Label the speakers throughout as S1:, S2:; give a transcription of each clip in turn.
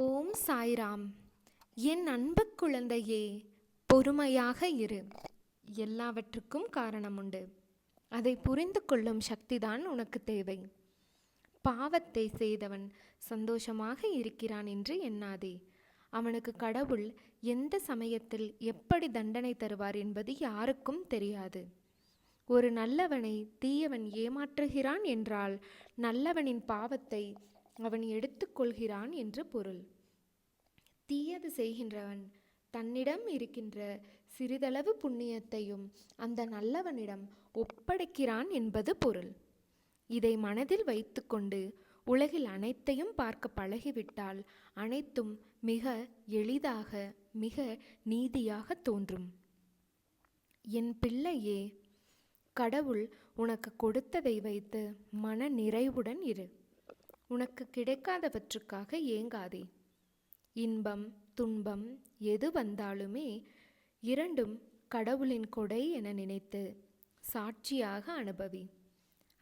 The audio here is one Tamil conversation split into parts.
S1: ஓம் சாய்ராம். என் அன்பு குழந்தையே, பொறுமையாக இரு. எல்லாவற்றுக்கும் காரணம் உண்டு. அதை புரிந்து கொள்ளும் சக்திதான் உனக்கு தேவை. பாவத்தை செய்தவன் சந்தோஷமாக இருக்கிறான் என்று எண்ணாதே. அவனுக்கு கடவுள் எந்த சமயத்தில் எப்படி தண்டனை தருவார் என்பது யாருக்கும் தெரியாது. ஒரு நல்லவனை தீயவன் ஏமாற்றுகிறான் என்றால் நல்லவனின் பாவத்தை அவன் எடுத்துக்கொள்கிறான் என்று பொருள். தீயது செய்கின்றவன் தன்னிடம் இருக்கின்ற சிறிதளவு புண்ணியத்தையும் அந்த நல்லவனிடம் ஒப்படைக்கிறான் என்பது பொருள். இதை மனதில் வைத்துக்கொண்டு உலகில் அனைத்தையும் பார்க்க பழகிவிட்டால் அனைத்தும் மிக எளிதாக, மிக நீதியாக தோன்றும். என் பிள்ளையே, கடவுள் உனக்கு கொடுத்ததை வைத்து மன நிறைவுடன் இரு. உனக்கு கிடைக்காதவற்றுக்காக ஏங்காதே. இன்பம் துன்பம் எது வந்தாலுமே இரண்டும் கடவுளின் கொடை என நினைத்து சாட்சியாக அனுபவி.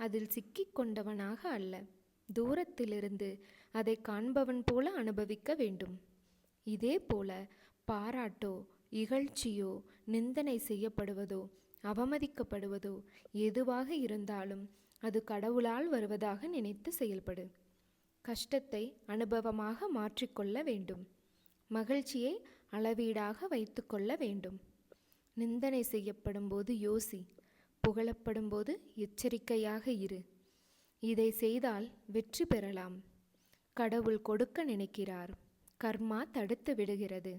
S1: அதில் சிக்கிக் கொண்டவனாக அல்ல, தூரத்திலிருந்து அதை காண்பவன் போல அனுபவிக்க வேண்டும். இதே போல பாராட்டோ இகழ்ச்சியோ நிந்தனை செய்யப்படுவதோ அவமதிக்கப்படுவதோ எதுவாக இருந்தாலும் அது கடவுளால் வருவதாக நினைத்து செயல்படு. கஷ்டத்தை அனுபவமாக மாற்றிக்கொள்ள வேண்டும். மகிழ்ச்சியை அளவீடாக வைத்து கொள்ள வேண்டும். நிந்தனை செய்யப்படும் போது யோசி, புகழப்படும் போது எச்சரிக்கையாக இரு. இதை செய்தால் வெற்றி பெறலாம். கடவுள் கொடுக்க நினைக்கிறார், கர்மா தடுத்து விடுகிறது.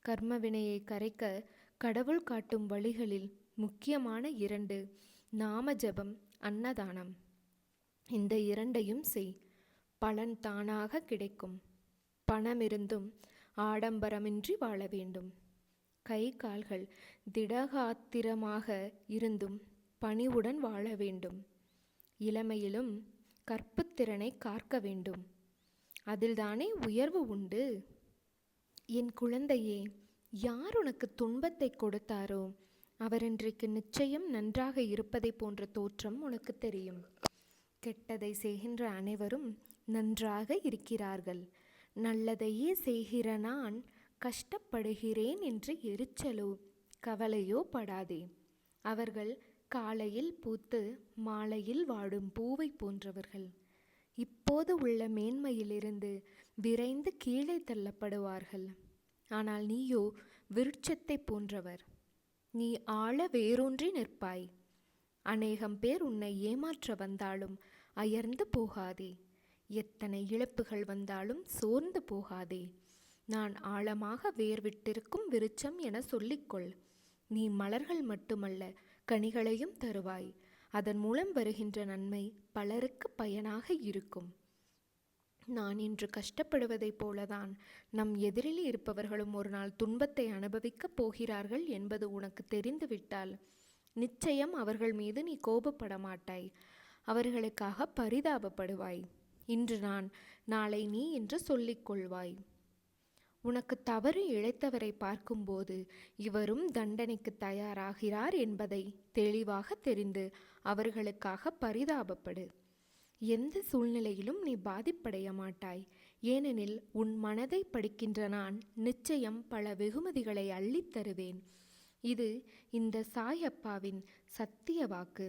S1: கர்ம வினையை கரைக்க கடவுள் காட்டும் வழிகளில் முக்கியமான 2: நாம ஜபம், அன்னதானம். இந்த 2ஐயும் செய், பலன் தானாக கிடைக்கும். பணமிருந்தும் ஆடம்பரமின்றி வாழ வேண்டும். கை கால்கள் திடகாத்திரமாக இருந்தும் பணிவுடன் வாழ வேண்டும். இளமையிலும் கற்புத்திறனை காக்க வேண்டும். அதில்தானே உயர்வு உண்டு. என் குழந்தையே, யார் உனக்கு துன்பத்தை கொடுத்தாரோ அவர் இன்றைக்கு நிச்சயம் நன்றாக இருப்பதை போன்ற தோற்றம் உனக்கு தெரியும். கெட்டதை செய்கின்ற அனைவரும் நன்றாக இருக்கிறார்கள். நல்லதையே செய்கிற நான் கஷ்டப்படுகிறேன் என்று எரிச்சலோ கவலையோ படாதே. அவர்கள் காலையில் பூத்து மாலையில் வாடும் பூவை போன்றவர்கள். இப்போது உள்ள மேன்மையிலிருந்து விரைந்து கீழே தள்ளப்படுவார்கள். ஆனால் நீயோ விருட்சத்தை போன்றவர். நீ ஆழ வேரூன்றி நிற்பாய். அநேகம் பேர் உன்னை ஏமாற்ற வந்தாலும் அயர்ந்து போகாதே. எத்தனை இழப்புகள் வந்தாலும் சோர்ந்து போகாதே. நான் ஆழமாக வேர் விட்டிருக்கும் விருட்சம் என சொல்லிக்கொள். நீ மலர்கள் மட்டுமல்ல, கனிகளையும் தருவாய். அதன் மூலம் வருகின்ற நன்மை பலருக்கு பயனாக இருக்கும். நான் இன்று கஷ்டப்படுவதைப் போலதான் நம் எதிரில் இருப்பவர்களும் ஒரு நாள் துன்பத்தை அனுபவிக்கப் போகிறார்கள் என்பது உனக்கு தெரிந்துவிட்டால் நிச்சயம் அவர்கள் மீது நீ கோபப்பட மாட்டாய். அவர்களுக்காக பரிதாபப்படுவாய். இன்று நான், நாளை நீ என்று சொல்லிக்கொள்வாய். உனக்கு தவறு இழைத்தவரை பார்க்கும்போது இவரும் தண்டனைக்கு தயாராகிறார் என்பதை தெளிவாக தெரிந்து அவர்களுக்காக பரிதாபப்படு. எந்த சூழ்நிலையிலும் நீ பாதிப்படைய மாட்டாய். ஏனெனில் உன் மனதை படிக்கின்ற நான் நிச்சயம் பல வெகுமதிகளை அள்ளித் தருவேன். இது இந்த சாயப்பாவின் சத்திய வாக்கு.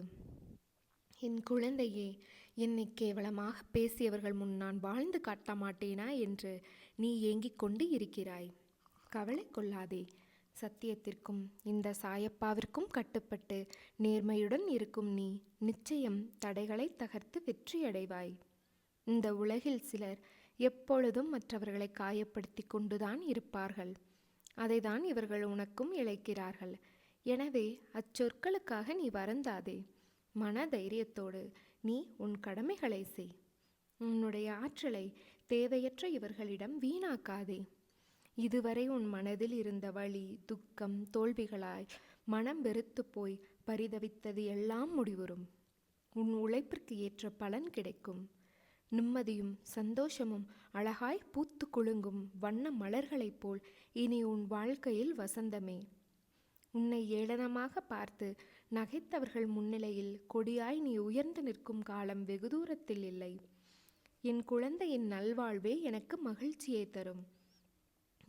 S1: என் குழந்தையே, என்னை கேவலமாக பேசியவர்கள் முன் நான் வாழ்ந்து காட்ட மாட்டேனா என்று நீ ஏங்கிக் கொண்டு இருக்கிறாய். கவலை கொள்ளாதே. சத்தியத்திற்கும் இந்த சாயப்பாவிற்கும் கட்டுப்பட்டு நேர்மையுடன் இருக்கும் நீ நிச்சயம் தடைகளை தகர்த்து வெற்றியடைவாய். இந்த உலகில் சிலர் எப்பொழுதும் மற்றவர்களை காயப்படுத்தி கொண்டுதான் இருப்பார்கள். அதைதான் இவர்கள் உனக்கும் இழைக்கிறார்கள். எனவே அச்சொற்களுக்காக நீ வருந்தாதே. மன தைரியத்தோடு நீ உன் கடமைகளை செய். உன்னுடைய ஆற்றலை தேவையற்ற இவர்களிடம் வீணாக்காதே. இதுவரை உன் மனதில் இருந்த வலி, துக்கம், தோல்விகளாய் மனம் வெறுத்து போய் பரிதவித்தது எல்லாம் முடிவுறும். உன் உழைப்பிற்கு ஏற்ற பலன் கிடைக்கும். நிம்மதியும் சந்தோஷமும் அழகாய் பூத்து குலுங்கும் வண்ண மலர்களைப் போல் இனி உன் வாழ்க்கையில் வசந்தமே. உன்னை ஏளனமாக பார்த்து நகைத்தவர்கள் முன்னிலையில் கொடியாய் நீ உயர்ந்து நிற்கும் காலம் வெகு தூரத்தில் இல்லை. என் குழந்தையின் நல்வாழ்வே எனக்கு மகிழ்ச்சியை தரும்.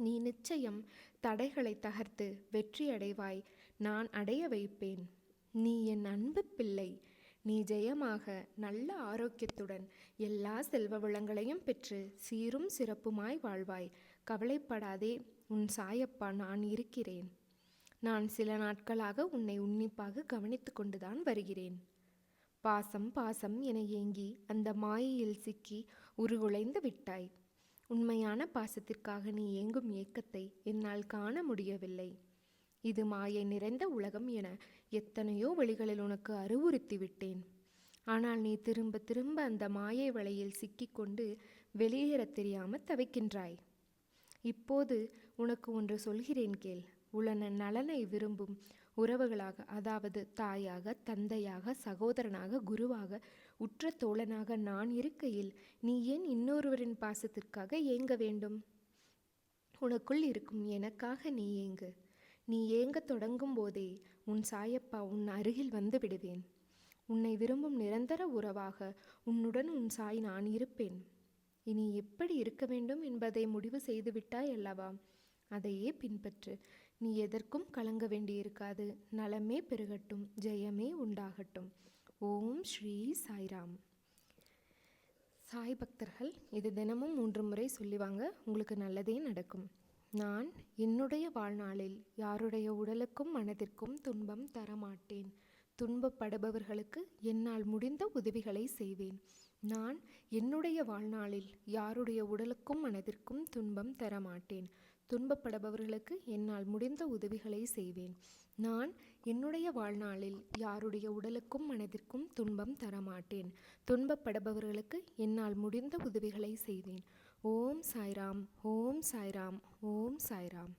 S1: நீ நிச்சயம் தடைகளை தகர்த்து வெற்றியடைவாய். நான் அடைய வைப்பேன். நீ என் அன்பு பிள்ளை. நீ ஜெயமாக நல்ல ஆரோக்கியத்துடன் எல்லா செல்வ வளங்களையும் பெற்று சீரும் சிறப்புமாய் வாழ்வாய். கவலைப்படாதே, உன் சாயப்பா நான் இருக்கிறேன். நான் சில நாட்களாக உன்னை உன்னிப்பாக கவனித்து கொண்டுதான் வருகிறேன். பாசம் பாசம் என ஏங்கி அந்த மாயையில் சிக்கி உருகுலைந்து விட்டாய். உண்மையான பாசத்திற்காக நீ ஏங்கும் ஏக்கத்தை என்னால் காண முடியவில்லை. இது மாயை நிறைந்த உலகம் என எத்தனையோ வழிகளில் உனக்கு அறிவுறுத்தி விட்டேன். ஆனால் நீ திரும்ப திரும்ப அந்த மாயை வலையில் சிக்கிக்கொண்டு வெளியேற தெரியாமல் தவிக்கின்றாய். இப்போது உனக்கு ஒன்று சொல்கிறேன் கேள். உளன நலனை விரும்பும் உறவுகளாக, அதாவது தாயாக, தந்தையாக, சகோதரனாக, குருவாக, உற்ற தோழனாக நான் இருக்கையில் நீ ஏன் இன்னொருவரின் பாசத்திற்காக ஏங்க வேண்டும்? உனக்குள் இருக்கும் எனக்காக நீ ஏங்கு. நீ ஏங்க தொடங்கும் போதே உன் சாயப்பா உன் அருகில் வந்து விடுவேன். உன்னை விரும்பும் நிரந்தர உறவாக உன்னுடன் உன் சாய் நான் இருப்பேன். இனி எப்படி இருக்க வேண்டும் என்பதை முடிவு செய்து விட்டாய் அல்லவா? அதையே பின்பற்று. நீ எதற்கும் கலங்க வேண்டியிருக்காது. நலமே பெருகட்டும், ஜெயமே உண்டாகட்டும். ஓம் ஸ்ரீ சாய்ராம். சாய் பக்தர்கள் இது தினமும் 3 முறை சொல்லிவாங்க, உங்களுக்கு நல்லதே நடக்கும். நான் என்னுடைய வாழ்நாளில் யாருடைய உடலுக்கும் மனதிற்கும் துன்பம் தரமாட்டேன். துன்பப்படுபவர்களுக்கு என்னால் முடிந்த உதவிகளை செய்வேன். நான் என்னுடைய வாழ்நாளில் யாருடைய உடலுக்கும் மனதிற்கும் துன்பம் தரமாட்டேன். துன்பப்படுபவர்களுக்கு என்னால் முடிந்த உதவிகளை செய்வேன். நான் என்னுடைய வாழ்நாளில் யாருடைய உடலுக்கும் மனதிற்கும் துன்பம் தரமாட்டேன். துன்பப்படுபவர்களுக்கு என்னால் முடிந்த உதவிகளை செய்வேன். ஓம் சாய்ராம், ஓம் சாய்ராம், ஓம் சாய்ராம்.